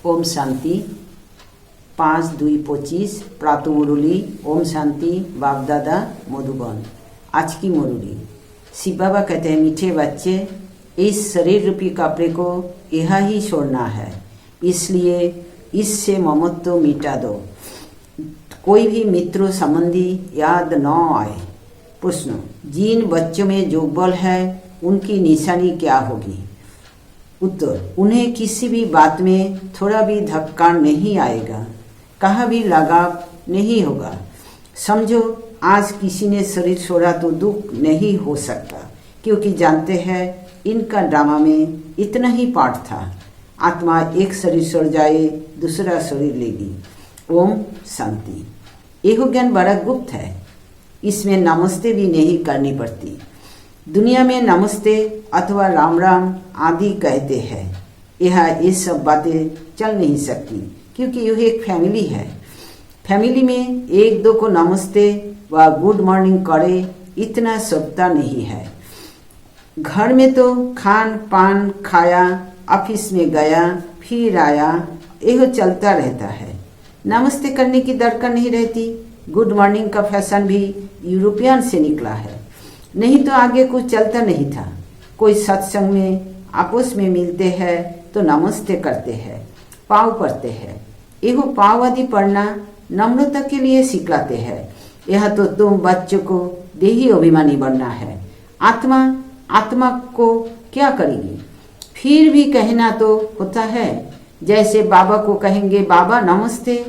ओम शांति 5/2/25 प्रातः मुरली। ओम शांति बाप दादा मधुबन। आज की मुरली शिव बाबा कहते हैं, मीठे बच्चे, इस शरीर रूपी कपड़े को यहाँ ही छोड़ना है, इसलिए इससे ममत्व मिटा दो। कोई भी मित्र संबंधी याद न आए। प्रश्न, जिन बच्चों में जो बल है उनकी निशानी क्या होगी? उत्तर, उन्हें किसी भी बात में थोड़ा भी धक्का नहीं आएगा, कहाँ भी लगाव नहीं होगा। समझो, आज किसी ने शरीर छोड़ा तो दुख नहीं हो सकता, क्योंकि जानते हैं इनका ड्रामा में इतना ही पार्ट था। आत्मा एक शरीर छोड़ जाए दूसरा शरीर लेगी। ओम शांति। यह ज्ञान बड़ा गुप्त है, इसमें नमस्ते भी नहीं करनी पड़ती। दुनिया में नमस्ते अथवा राम राम आदि कहते हैं, यह ये सब बातें चल नहीं सकती, क्योंकि यह एक फैमिली है। फैमिली में एक दो को नमस्ते व गुड मॉर्निंग करे इतना सभ्यता नहीं है। घर में तो खान पान खाया, ऑफिस में गया फिर आया, यह चलता रहता है। नमस्ते करने की दरकार नहीं रहती। गुड मॉर्निंग का फैशन भी यूरोपियन से निकला है, नहीं तो आगे कुछ चलता नहीं था। कोई सत्संग में आपस में मिलते हैं तो नमस्ते करते हैं, पाँव पड़ते हैं। यह पाँव आदि पढ़ना नम्रता के लिए सिखलाते हैं। यह तो तुम बच्चों को देही अभिमानी बनना है। आत्मा को क्या करेगी? फिर भी कहना तो होता है। जैसे बाबा को कहेंगे बाबा नमस्ते,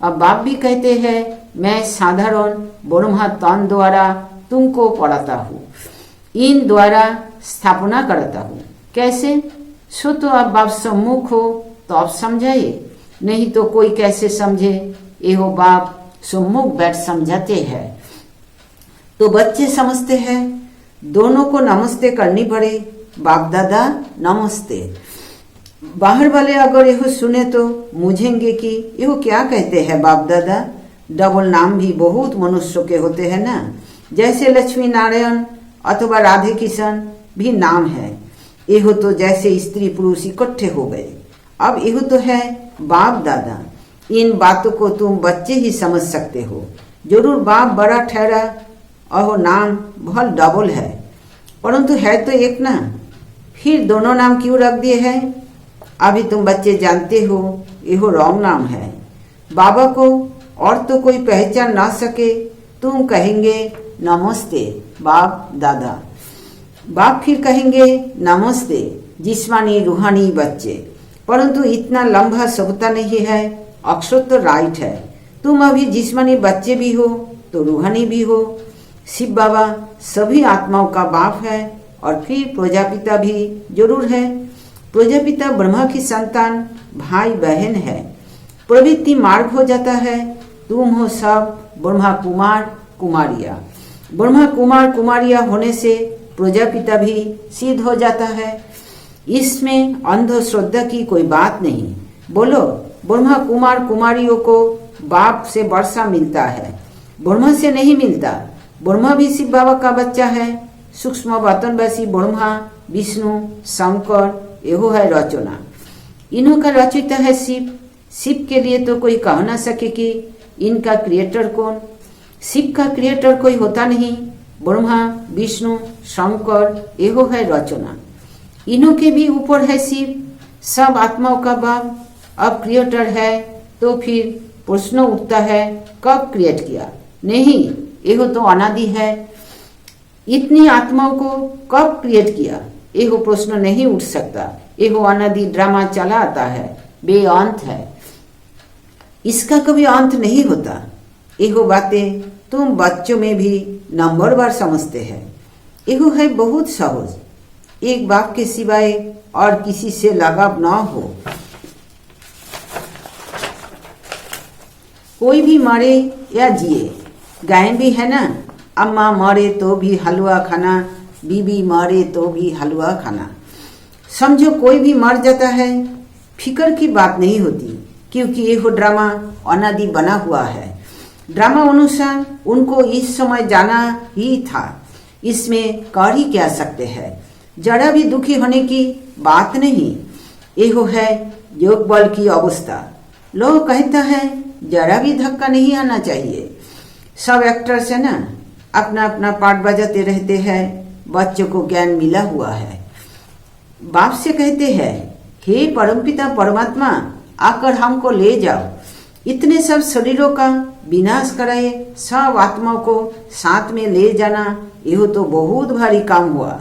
अब बाप भी कहते हैं मैं साधारण ब्रह्मा तन द्वारा तुमको पढ़ाता हूँ, इन द्वारा स्थापना कराता हूँ। कैसे? सो तो अब बाप सम्मुख हो तो आप समझाइए, नहीं तो कोई कैसे समझे? एहो बाप सम्मुख बैठ समझाते हैं तो बच्चे समझते हैं। दोनों को नमस्ते करनी पड़े। बाप दादा नमस्ते। बाहर वाले अगर यह सुने तो मुझेंगे कि यह क्या कहते हैं बाप दादा। डबल नाम भी बहुत मनुष्यों के होते हैं ना, जैसे लक्ष्मी नारायण अथवा राधे किशन भी नाम है। यह तो जैसे स्त्री पुरुष इकट्ठे हो गए। अब यह तो है बाप दादा। इन बातों को तुम बच्चे ही समझ सकते हो। जरूर बाप बड़ा ठहरा और नाम भल डबल है, परंतु है तो एक ना, फिर दोनों नाम क्यों रख दिए हैं? अभी तुम बच्चे जानते हो यह रॉन्ग नाम है। बाबा को और तो कोई पहचान ना सके, तुम कहेंगे नमस्ते बाप दादा। बाप फिर कहेंगे नमस्ते जिस्मानी रूहानी बच्चे, परंतु इतना लंबा सभ्यता नहीं है। अक्षर तो राइट है। तुम अभी जिस्मानी बच्चे भी हो तो रूहानी भी हो। शिव बाबा सभी आत्माओं का बाप है और फिर प्रजापिता भी जरूर है। प्रजापिता ब्रह्मा की संतान भाई बहन है। प्रवृत्ति मार्ग हो जाता है। तुम हो सब ब्रह्मा कुमार कुमारिया। ब्रह्मा कुमार कुमारिया होने से प्रजापिता भी सिद्ध हो जाता है। इसमें अंधश्रद्धा की कोई बात नहीं। बोलो, ब्रह्मा कुमार कुमारियों को बाप से वर्षा मिलता है, ब्रह्मा से नहीं मिलता। ब्रह्मा भी शिव बाबा का बच्चा है। सूक्ष्म वतनवासी ब्रह्मा विष्णु शंकर यहो है रचना। इन्हों का रचयिता है शिव। शिव के लिए तो कोई कह ना सके कि इनका क्रिएटर कौन। शिव का क्रिएटर कोई होता नहीं। ब्रह्मा विष्णु शंकर यहो है रचना। इन्हों के भी ऊपर है शिव, सब आत्माओं का बाप। अब क्रिएटर है तो फिर प्रश्न उठता है कब क्रिएट किया? नहीं, यह तो अनादि है। इतनी आत्माओं को कब क्रिएट किया? यह प्रश्न नहीं उठ सकता। यह अनादि ड्रामा चला आता है, बेअंत है, इसका कभी अंत नहीं होता। यह बातें तुम बच्चों में भी नंबर बार समझते हैं। यह है बहुत सहज। एक बाप के सिवाय और किसी से लगाव ना हो। कोई भी मरे या जिए, गाय भी है ना, अम्मा मरे तो भी हलवा खाना, बीबी मरे तो भी हलवा खाना। समझो कोई भी मर जाता है, फिक्र की बात नहीं होती, क्योंकि यह ड्रामा अनादि बना हुआ है। ड्रामा अनुसार उनको इस समय जाना ही था। इसमें कर ही क्या सकते हैं? जरा भी दुखी होने की बात नहीं। यह है योग बल की अवस्था। लोग कहता है जरा भी धक्का नहीं आना चाहिए। सब एक्टर्स है ना, अपना अपना पार्ट बजाते रहते हैं, बच्चों को ज्ञान मिला हुआ है। बाप से कहते हैं हे परमपिता परमात्मा, आकर हमको ले जाओ, इतने सब शरीरों का विनाश कराए सब आत्माओं को साथ में ले जाना, यह तो बहुत भारी काम हुआ।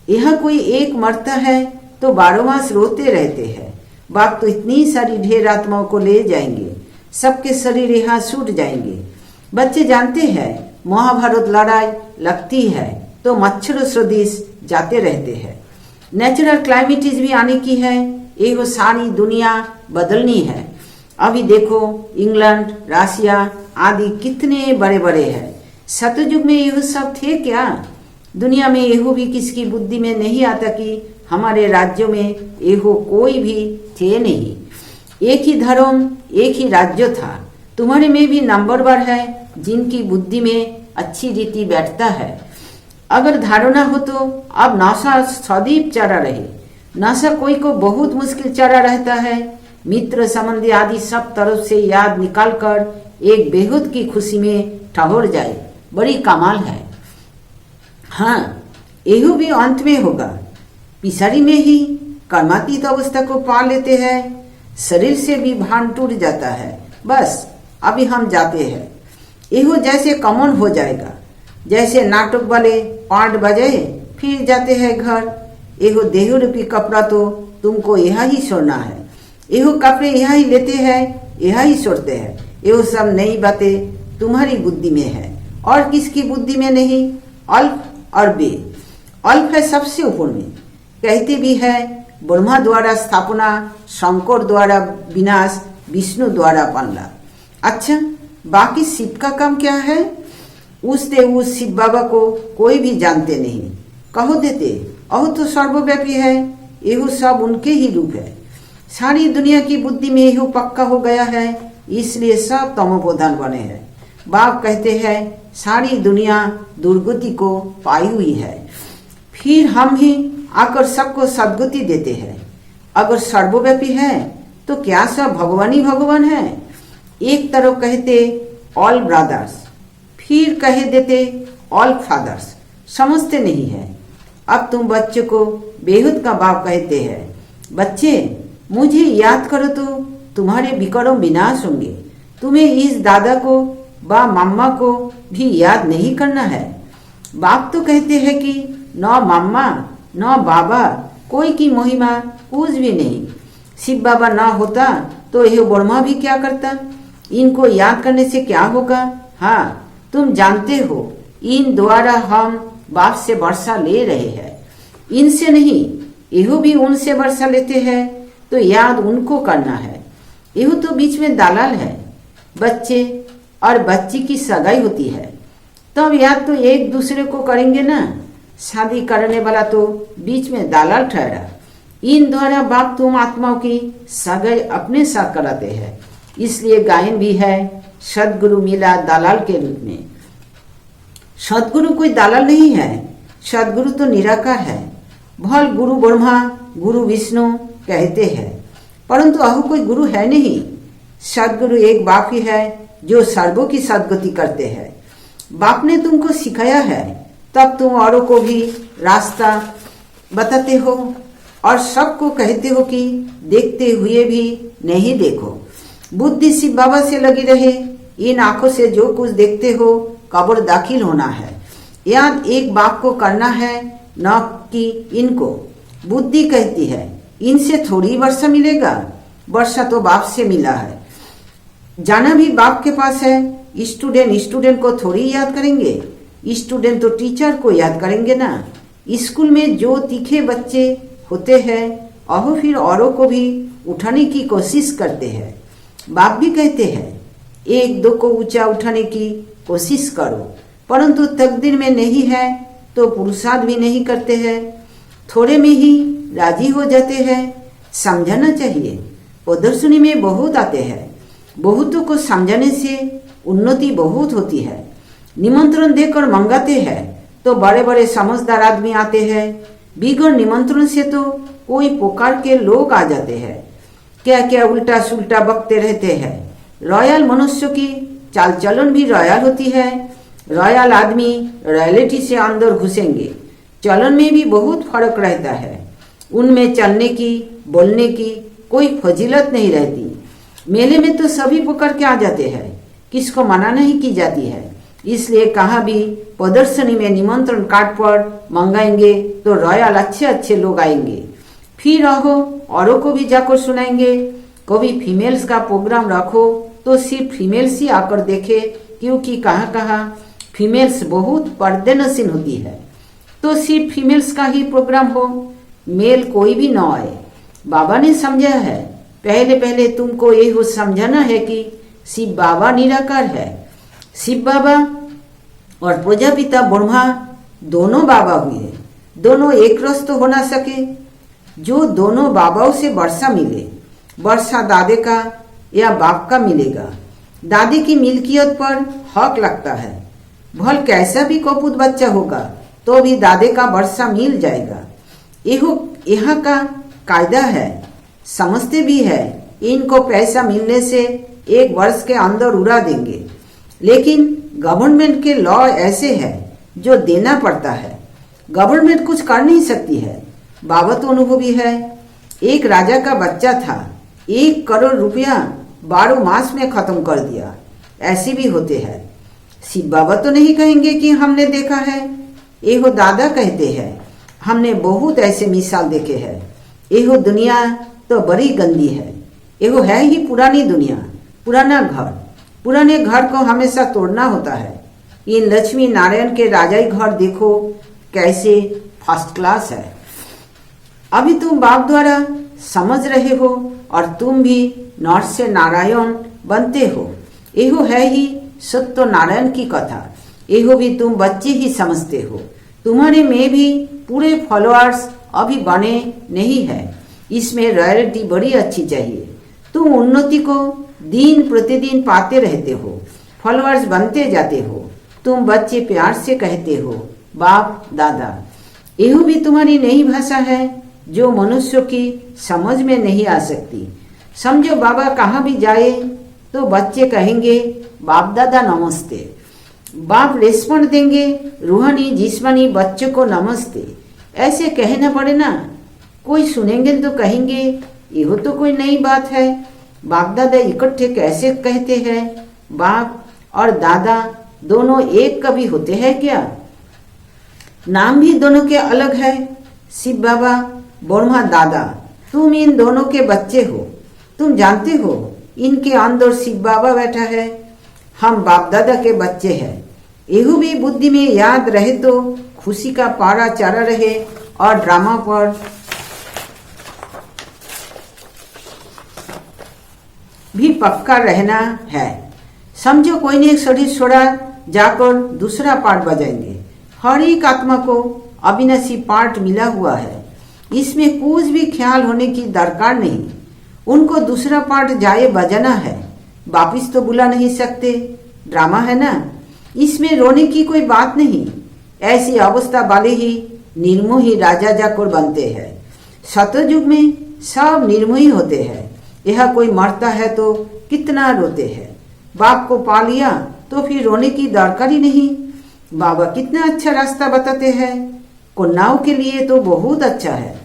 यह कोई एक मरता है तो 12 मास रोते रहते हैं। बाप तो इतनी सारी ढेर आत्माओं को ले जाएंगे, सबके शरीर यहाँ छूट जाएंगे। बच्चे जानते हैं महाभारत लड़ाई लगती है तो मच्छरों सदृश जाते रहते हैं। नेचुरल क्लाइमेटीज भी आने की है, ये सारी दुनिया बदलनी है। अभी देखो इंग्लैंड, रशिया आदि कितने बड़े बड़े हैं। सतयुग में यह सब थे क्या? दुनिया में यह भी किसकी बुद्धि में नहीं आता कि हमारे राज्यों में यह कोई भी थे नहीं। एक ही धर्म, एक ही राज्य था। तुम्हारे में भी नंबरवार है जिनकी बुद्धि में अच्छी रीति बैठता है। अगर धारणा हो तो अब नासा सदैव चरा रहे। नासा कोई को बहुत मुश्किल चरा रहता है। मित्र संबंधी आदि सब तरफ से याद निकालकर एक बेहद की खुशी में ठहर जाए, बड़ी कमाल है। हाँ, यह भी अंत में होगा। पिछाड़ी में ही कर्मातीत अवस्था को पा लेते हैं, शरीर से भी भान टूट जाता है। बस अभी हम जाते हैं, यह जैसे कॉमन हो जाएगा। जैसे नाटक वाले पार्ट बजाए फिर जाते हैं घर। यह देह रूपी कपड़ा तो तुमको यह ही छोड़ना है। यह कपड़े यह ही लेते हैं, यह ही छोड़ते हैं। यह सब नई बातें तुम्हारी बुद्धि में है और किसकी बुद्धि में नहीं। अल्फ और बे। अल्फ है सबसे ऊपर में। कहते भी है ब्रह्मा द्वारा स्थापना, शंकर द्वारा विनाश, विष्णु द्वारा पालना। अच्छा, बाकी शिव का काम क्या है? उसते उस शिव बाबा को कोई भी जानते नहीं। कहो देते अहो तो सर्वव्यापी है, यह सब उनके ही रूप है। सारी दुनिया की बुद्धि में यह पक्का हो गया है, इसलिए सब तमोप्रधान बने हैं। बाप कहते हैं सारी दुनिया दुर्गति को पाई हुई है, फिर हम ही आकर सबको सद्गति देते हैं। अगर सर्वव्यापी है तो क्या सब भगवान ही भगवान है? एक तरफ कहते ऑल ब्रदर्स, फिर कह देते ऑल फादर्स। समझते नहीं है। अब तुम बच्चे को बेहद का बाप कहते हैं। बच्चे मुझे याद करो तो तुम्हारे विकर्म विनाश होंगे। तुम्हें इस दादा को व मम्मा को भी याद नहीं करना है। बाप तो कहते हैं कि न मम्मा न बाबा, कोई की महिमा कुछ भी नहीं। शिव बाबा ना होता तो यह ब्रह्मा भी क्या करता? इनको याद करने से क्या होगा? हाँ, तुम जानते हो इन द्वारा हम बाप से वर्षा ले रहे हैं, इनसे नहीं। यह भी उनसे वर्षा लेते हैं, तो याद उनको करना है। यह तो बीच में दलाल है। बच्चे और बच्ची की सगाई होती है तब याद तो एक दूसरे को करेंगे ना। शादी करने वाला तो बीच में दलाल ठहरा। इन द्वारा बाप तुम आत्माओं की सगाई अपने साथ कराते हैं। इसलिए गायन भी है सदगुरु मिला दलाल के रूप में। सदगुरु कोई दलाल नहीं है। सदगुरु तो निराकार है। भल गुरु ब्रह्मा गुरु विष्णु कहते हैं, परंतु अहु कोई गुरु है नहीं। सदगुरु एक बाप ही है जो सर्वों की सदगति करते हैं। बाप ने तुमको सिखाया है, तब तुम औरों को भी रास्ता बताते हो और सबको कहते हो कि देखते हुए भी नहीं देखो। बुद्धि शिव बाबा से लगी रहे। इन आंखों से जो कुछ देखते हो कब्र दाखिल होना है। याद एक बाप को करना है, न कि इनको। बुद्धि कहती है इनसे थोड़ी वर्षा मिलेगा, वर्षा तो बाप से मिला है। जाना भी बाप के पास है। स्टूडेंट को थोड़ी याद करेंगे, स्टूडेंट तो टीचर को याद करेंगे ना। स्कूल में जो तीखे बच्चे होते हैं अहो फिर औरों को भी उठाने की कोशिश करते हैं। बाप भी कहते हैं एक दो को ऊंचा उठाने की कोशिश करो, परंतु तकदीर में नहीं है तो पुरुषार्थ भी नहीं करते हैं। थोड़े में ही राजी हो जाते हैं। समझाना चाहिए। प्रदर्शनी में बहुत आते हैं। बहुतों को समझाने से उन्नति बहुत होती है। निमंत्रण देकर मंगाते हैं तो बड़े बड़े समझदार आदमी आते हैं। बिगड़ निमंत्रण से तो कोई पुकार के लोग आ जाते हैं। क्या क्या उल्टा सुल्टा बकते रहते हैं। रॉयल मनुष्य की चाल चलन भी रॉयल होती है। रॉयल आदमी रॉयलिटी से अंदर घुसेंगे, चलन में भी बहुत फर्क रहता है। उनमें चलने की बोलने की कोई फजीलत नहीं रहती। मेले में तो सभी पकड़ के आ जाते हैं, किसको मना नहीं की जाती है। इसलिए कहाँ भी प्रदर्शनी में निमंत्रण कार्ड पर मंगाएंगे तो रॉयल अच्छे अच्छे लोग आएंगे। फिर रहो औरों को भी जाकर सुनाएंगे। कभी फीमेल्स का प्रोग्राम रखो तो सिर्फ फीमेल्स ही आकर देखे, क्योंकि कहाँ कहाँ फीमेल्स बहुत पर्देनशीन होती है, तो सिर्फ फीमेल्स का ही प्रोग्राम हो, मेल कोई भी न आए। बाबा ने समझा है, पहले पहले तुमको यही समझाना है कि शिव बाबा निराकार है। शिव बाबा और प्रजापिता ब्रह्मा दोनों बाबा हुए, दोनों एक रस तो हो ना सके। जो दोनों बाबाओं से वर्षा मिले, वर्षा दादे का या बाप का मिलेगा। दादी की मिल्कियत पर हक लगता है। भल कैसा भी कपूत बच्चा होगा तो भी दादे का वर्षा मिल जाएगा। यहाँ का कायदा है, समझते भी है। इनको पैसा मिलने से 1 वर्ष के अंदर उड़ा देंगे, लेकिन गवर्नमेंट के लॉ ऐसे है जो देना पड़ता है। गवर्नमेंट कुछ कर नहीं सकती है। बाबा तो अनुभवी है। एक राजा का बच्चा था, 1 करोड़ रुपया 12 मास में खत्म कर दिया। ऐसे भी होते हैं। शिव बाबा तो नहीं कहेंगे कि हमने देखा है, एहो दादा कहते हैं हमने बहुत ऐसे मिसाल देखे हैं। एहो दुनिया तो बड़ी गंदी है। एहो है ही पुरानी दुनिया, पुराना घर। पुराने घर को हमेशा तोड़ना होता है। इन लक्ष्मी नारायण के राजाई घर देखो कैसे फर्स्ट क्लास है। अभी तुम बाप द्वारा समझ रहे हो और तुम भी नर से नारायण बनते हो। एहो है ही सत्य नारायण की कथा। एहो भी तुम बच्चे ही समझते हो। तुम्हारे में भी पूरे फॉलोअर्स अभी बने नहीं है। इसमें रॉयल्टी बड़ी अच्छी चाहिए। तुम उन्नति को दिन प्रतिदिन पाते रहते हो, फॉलोअर्स बनते जाते हो। तुम बच्चे प्यार से कहते हो बाप दादा। यह भी तुम्हारी नई भाषा है जो मनुष्यों की समझ में नहीं आ सकती। समझो बाबा कहाँ भी जाए तो बच्चे कहेंगे बाप दादा नमस्ते। बाप रेस्पॉन्ड देंगे रूहानी जिस्मानी बच्चों को नमस्ते। ऐसे कहना पड़े ना, कोई सुनेंगे तो कहेंगे यह तो कोई नई बात है। बाप दादा इकट्ठे कैसे कहते हैं? बाप और दादा दोनों एक कभी होते हैं क्या? नाम भी दोनों के अलग है। शिव बाबा ब्रह्मा दादा, तुम इन दोनों के बच्चे हो। तुम जानते हो इनके अंदर शिव बाबा बैठा है, हम बाप दादा के बच्चे हैं। यह भी बुद्धि में याद रहे तो खुशी का पारा चारा रहे और ड्रामा पर भी पक्का रहना है। समझो कोई ने शरीर छोड़ा जाकर दूसरा पार्ट बजाएंगे। हर एक आत्मा को अविनाशी पार्ट मिला हुआ है, इसमें कुछ भी ख्याल होने की दरकार नहीं। उनको दूसरा पार्ट जाए बजाना है, वापिस तो बुला नहीं सकते। ड्रामा है ना, इसमें रोने की कोई बात नहीं। ऐसी अवस्था वाले ही निर्मोही राजा जाकर बनते हैं। सतयुग में सब निर्मोही होते हैं। यह कोई मरता है तो कितना रोते हैं। बाप को पा लिया तो फिर रोने की दरकार ही नहीं। बाबा कितना अच्छा रास्ता बताते हैं। कन्याओं के लिए तो बहुत अच्छा है।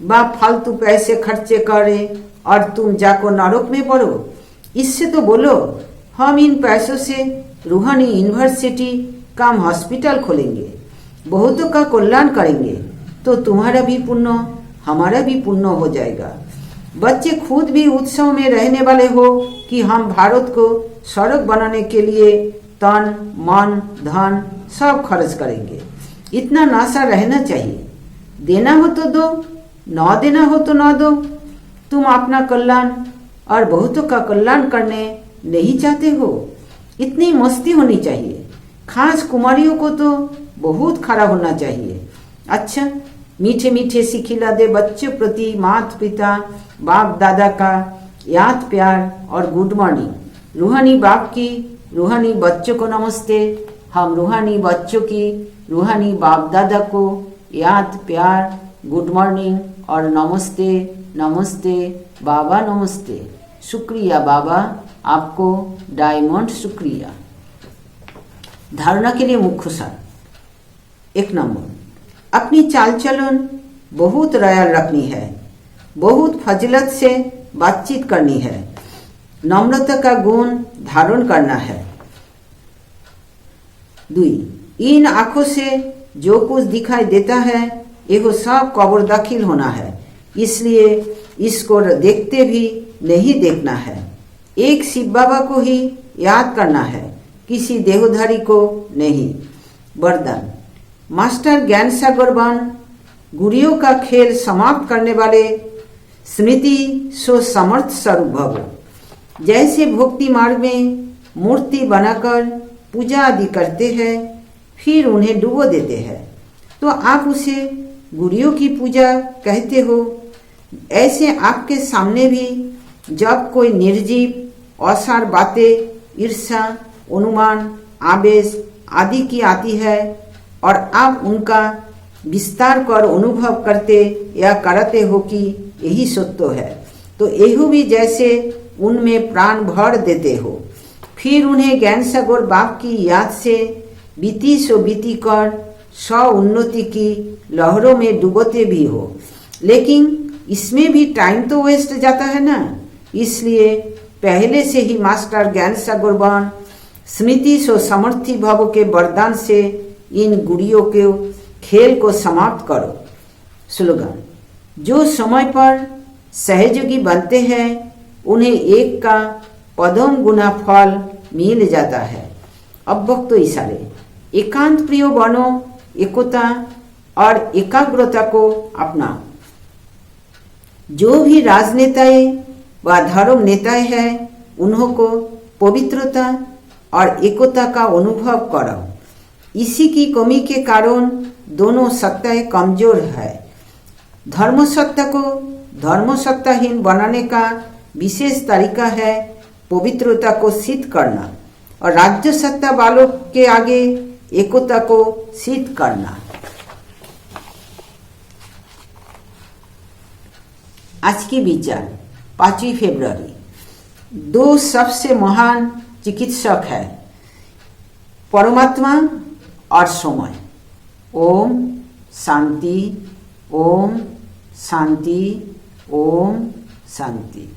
बाप फालतू पैसे खर्चे करे और तुम जाकर नरक में पड़ो। इससे तो बोलो हम इन पैसों से रूहानी यूनिवर्सिटी कम हॉस्पिटल खोलेंगे, बहुतों का कल्याण करेंगे, तो तुम्हारा भी पुण्य हमारा भी पुण्य हो जाएगा। बच्चे खुद भी उत्सव में रहने वाले हो कि हम भारत को सड़क बनाने के लिए तन मन धन सब खर्च करेंगे। इतना नाशा रहना चाहिए। देना हो तो दो, न देना हो तो न दो। तुम अपना कल्याण और बहुतों का कल्याण करने नहीं चाहते हो। इतनी मस्ती होनी चाहिए। खास कुमारियों को तो बहुत खरा होना चाहिए। अच्छा, मीठे मीठे सिखिला दे बच्चों प्रति माता पिता बाप दादा का याद प्यार और गुड मॉर्निंग। रूहानी बाप की रूहानी बच्चों को नमस्ते। हम रूहानी बच्चों की रूहानी बाप दादा को याद प्यार गुड मॉर्निंग और नमस्ते नमस्ते बाबा नमस्ते, शुक्रिया बाबा, आपको डायमंड शुक्रिया। धारणा के लिए मुख्य सार। 1 नंबर, अपनी चाल चलन बहुत रॉयल रखनी है, बहुत फजलत से बातचीत करनी है, नम्रता का गुण धारण करना है। 2, इन आंखों से जो कुछ दिखाई देता है यह सब कब्र दाखिल होना है, इसलिए इसको देखते भी नहीं देखना है। एक शिव बाबा को ही याद करना है, किसी देहधारी को नहीं। वरदान, मास्टर ज्ञान सागर बन, गुरियों का खेल समाप्त करने वाले स्मृति सो समर्थ स्वरूप भव। जैसे भक्ति मार्ग में मूर्ति बनाकर पूजा आदि करते हैं, फिर उन्हें डुबो देते हैं, तो आप उसे गुरियों की पूजा कहते हो। ऐसे आपके सामने भी जब कोई निर्जीव असार बातें, ईर्ष्या, अनुमान, आवेश आदि की आती है और आप उनका विस्तार कर अनुभव करते या करते हो कि यही सत्य है, तो यही भी जैसे उनमें प्राण भर देते हो, फिर उन्हें ज्ञान सागर बाप की याद से बीती सो बीती कर स्व उन्नति की लहरों में डूबोते भी हो। लेकिन इसमें भी टाइम तो वेस्ट जाता है ना, इसलिए पहले से ही मास्टर ज्ञान सागर बन, स्मृति सो समर्थी भव के वरदान से इन गुड़ियों के खेल को समाप्त करो। स्लोगन, जो समय पर सहयोगी बनते हैं उन्हें एक का पदम गुना फल मिल जाता है। अब वक्त तो इशारे, एकांत प्रिय बनो, एकता और एकाग्रता को अपनाओ। जो भी राजनेताएं व धर्म नेताएं हैं उन्हों को पवित्रता और एकता का अनुभव कराओ। इसी की कमी के कारण दोनों सत्ताएं कमजोर है। धर्म सत्ता को धर्म सत्ताहीन बनाने का विशेष तरीका है पवित्रता को सिद्ध करना और राज्य सत्ता वालों के आगे एकता को सिद्ध करना। आज की विचार 5 फरवरी। 2 सबसे महान चिकित्सक है, परमात्मा और समय। ओम शांति, ओम शांति, ओम शांति।